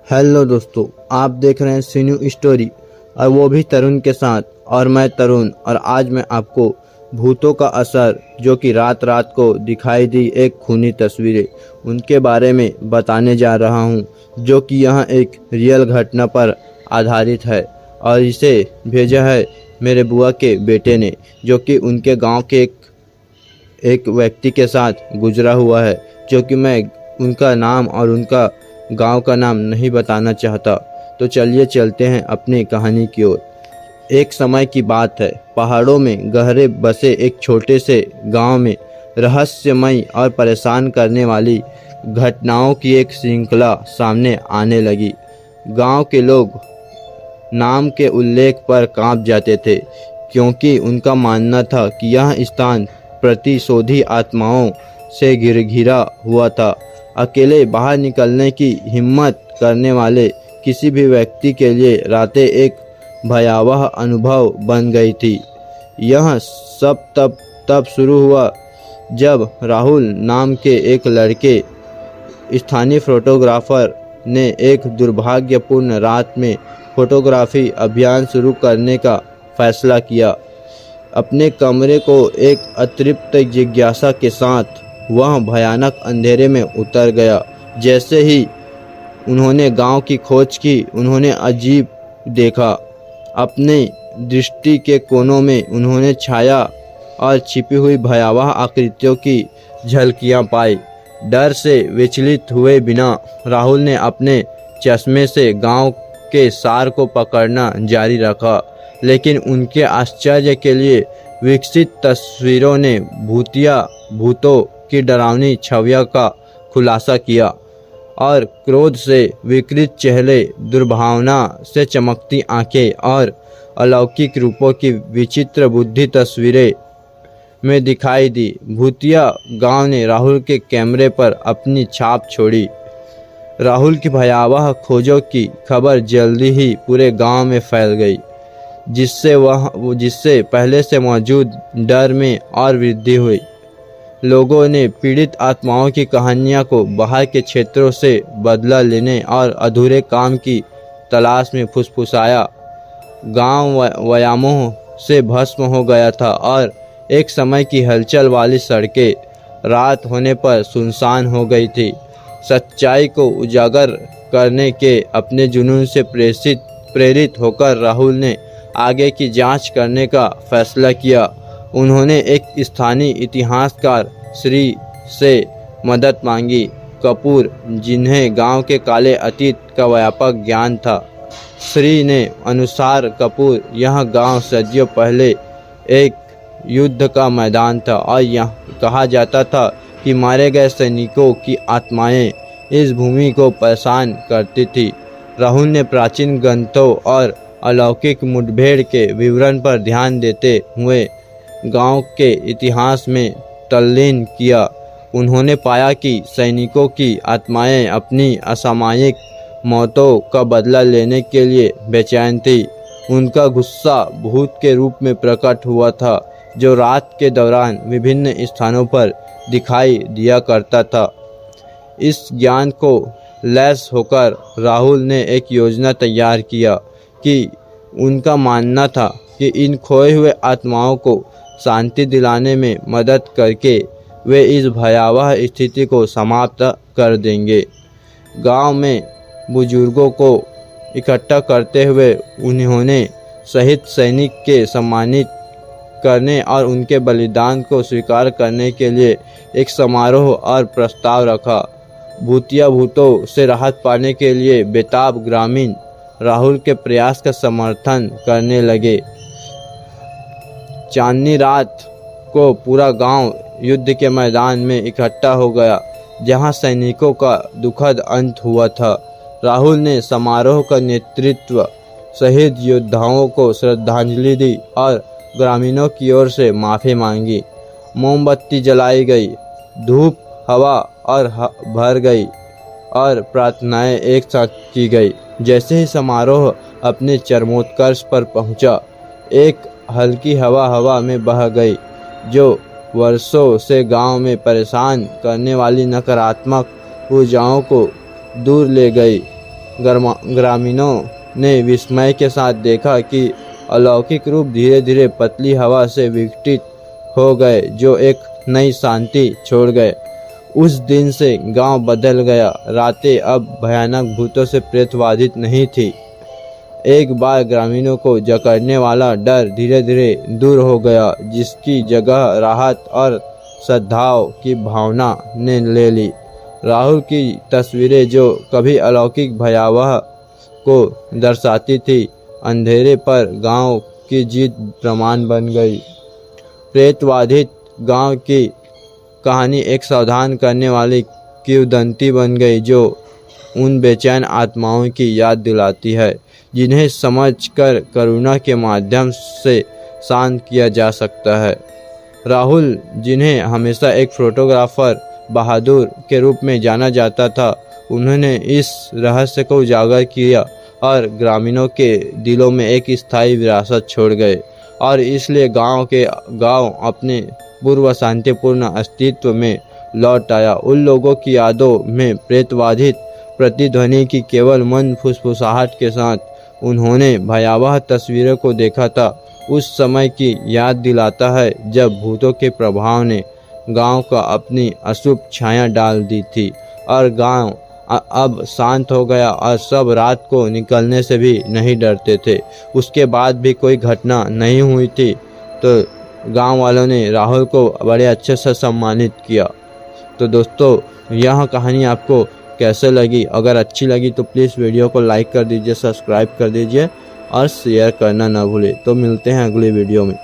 Hello दोस्तों, आप देख रहे हैं सीन्यू स्टोरी और वो भी तरुण के साथ। और मैं तरुण, और आज मैं आपको भूतों का असर जो कि रात रात को दिखाई दी एक खूनी तस्वीरें उनके बारे में बताने जा रहा हूँ, जो कि यह एक रियल घटना पर आधारित है। और इसे भेजा है मेरे बुआ के बेटे ने, जो कि उनके गांव के एक व्यक्ति के साथ गुजरा हुआ है, जो कि मैं उनका नाम और उनका गांव का नाम नहीं बताना चाहता। तो चलिए चलते हैं अपनी कहानी की ओर। एक समय की बात है, पहाड़ों में गहरे बसे एक छोटे से गांव में रहस्यमयी और परेशान करने वाली घटनाओं की एक श्रृंखला सामने आने लगी। गांव के लोग नाम के उल्लेख पर कांप जाते थे, क्योंकि उनका मानना था कि यह स्थान प्रतिशोधी आत्माओं से घिरा हुआ था। अकेले बाहर निकलने की हिम्मत करने वाले किसी भी व्यक्ति के लिए रातें एक भयावह अनुभव बन गई थी। यह सब तब शुरू हुआ जब राहुल नाम के एक लड़के, स्थानीय फोटोग्राफर, ने एक दुर्भाग्यपूर्ण रात में फोटोग्राफी अभियान शुरू करने का फैसला किया। अपने कमरे को एक अतृप्त जिज्ञासा के साथ वह भयानक अंधेरे में उतर गया। जैसे ही उन्होंने गांव की खोज की, उन्होंने अजीब देखा। अपने दृष्टि के कोनों में उन्होंने छाया और छिपी हुई भयावह आकृतियों की झलकियां पाई। डर से विचलित हुए बिना राहुल ने अपने चश्मे से गांव के सार को पकड़ना जारी रखा, लेकिन उनके आश्चर्य के लिए विकसित तस्वीरों ने भूतों की डरावनी छवियों का खुलासा किया। और क्रोध से विकृत चेहरे, दुर्भावना से चमकती आंखें और अलौकिक रूपों की विचित्र बुद्धि तस्वीरें में दिखाई दी। भूतिया गांव ने राहुल के कैमरे पर अपनी छाप छोड़ी। राहुल की भयावह खोजों की खबर जल्दी ही पूरे गांव में फैल गई, जिससे पहले से मौजूद डर में और वृद्धि हुई। लोगों ने पीड़ित आत्माओं की कहानियों को बाहर के क्षेत्रों से बदला लेने और अधूरे काम की तलाश में फुसफुसाया। गांव व्यामोह से भस्म हो गया था और एक समय की हलचल वाली सड़कें रात होने पर सुनसान हो गई थी। सच्चाई को उजागर करने के अपने जुनून से प्रेरित होकर राहुल ने आगे की जांच करने का फैसला किया। उन्होंने एक स्थानीय इतिहासकार श्री से मदद मांगी, कपूर, जिन्हें गांव के काले अतीत का व्यापक ज्ञान था। श्री ने अनुसार कपूर, यह गांव सदियों पहले एक युद्ध का मैदान था और यह कहा जाता था कि मारे गए सैनिकों की आत्माएं इस भूमि को परेशान करती थी। राहुल ने प्राचीन ग्रंथों और अलौकिक मुठभेड़ के विवरण पर ध्यान देते हुए गांव के इतिहास में तल्लीन किया। उन्होंने पाया कि सैनिकों की आत्माएं अपनी असामयिक मौतों का बदला लेने के लिए बेचैन थी। उनका गुस्सा भूत के रूप में प्रकट हुआ था, जो रात के दौरान विभिन्न स्थानों पर दिखाई दिया करता था। इस ज्ञान को लैस होकर राहुल ने एक योजना तैयार किया कि उनका मानना था कि इन खोए हुए आत्माओं को शांति दिलाने में मदद करके वे इस भयावह स्थिति को समाप्त कर देंगे। गांव में बुजुर्गों को इकट्ठा करते हुए उन्होंने शहीद सैनिक के सम्मानित करने और उनके बलिदान को स्वीकार करने के लिए एक समारोह और प्रस्ताव रखा। भूतों से राहत पाने के लिए बेताब ग्रामीण राहुल के प्रयास का समर्थन करने लगे। चांदनी रात को पूरा गांव युद्ध के मैदान में इकट्ठा हो गया, जहां सैनिकों का दुखद अंत हुआ था। राहुल ने समारोह का नेतृत्व, शहीद योद्धाओं को श्रद्धांजलि दी और ग्रामीणों की ओर से माफ़ी मांगी। मोमबत्ती जलाई गई, धूप हवा और भर गई और प्रार्थनाएं एक साथ की गई। जैसे ही समारोह अपने चरमोत्कर्ष पर पहुंचा, एक हल्की हवा में बह गई, जो वर्षों से गांव में परेशान करने वाली नकारात्मक ऊर्जाओं को दूर ले गई। ग्रामीणों ने विस्मय के साथ देखा कि अलौकिक रूप धीरे धीरे पतली हवा से विघटित हो गए, जो एक नई शांति छोड़ गए। उस दिन से गांव बदल गया। रातें अब भयानक भूतों से प्रेतवादित नहीं थी। एक बार ग्रामीणों को जकड़ने वाला डर धीरे धीरे दूर हो गया, जिसकी जगह राहत और सद्भाव की भावना ने ले ली। राहुल की तस्वीरें, जो कभी अलौकिक भयावह को दर्शाती थी, अंधेरे पर गांव की जीत प्रमाण बन गई। प्रेतवाधित गांव की कहानी एक सावधान करने वाली किंवदंती बन गई, जो उन बेचैन आत्माओं की याद दिलाती है जिन्हें समझकर करुणा के माध्यम से शांत किया जा सकता है। राहुल, जिन्हें हमेशा एक फोटोग्राफर बहादुर के रूप में जाना जाता था, उन्होंने इस रहस्य को उजागर किया और ग्रामीणों के दिलों में एक स्थायी विरासत छोड़ गए। और इसलिए गांव अपने पूर्व शांतिपूर्ण अस्तित्व में लौट आया। उन लोगों की यादों में प्रेतवाधित प्रतिध्वनि की केवल मंद फुसफुसाहट के साथ उन्होंने भयावह तस्वीरों को देखा था, उस समय की याद दिलाता है जब भूतों के प्रभाव ने गांव का अपनी अशुभ छाया डाल दी थी। और गांव अब शांत हो गया और सब रात को निकलने से भी नहीं डरते थे। उसके बाद भी कोई घटना नहीं हुई थी, तो गांव वालों ने राहुल को बड़े अच्छे से सम्मानित किया। तो दोस्तों, यह कहानी आपको कैसे लगी? अगर अच्छी लगी तो प्लीज़ वीडियो को लाइक कर दीजिए, सब्सक्राइब कर दीजिए और शेयर करना ना भूलें। तो मिलते हैं अगली वीडियो में।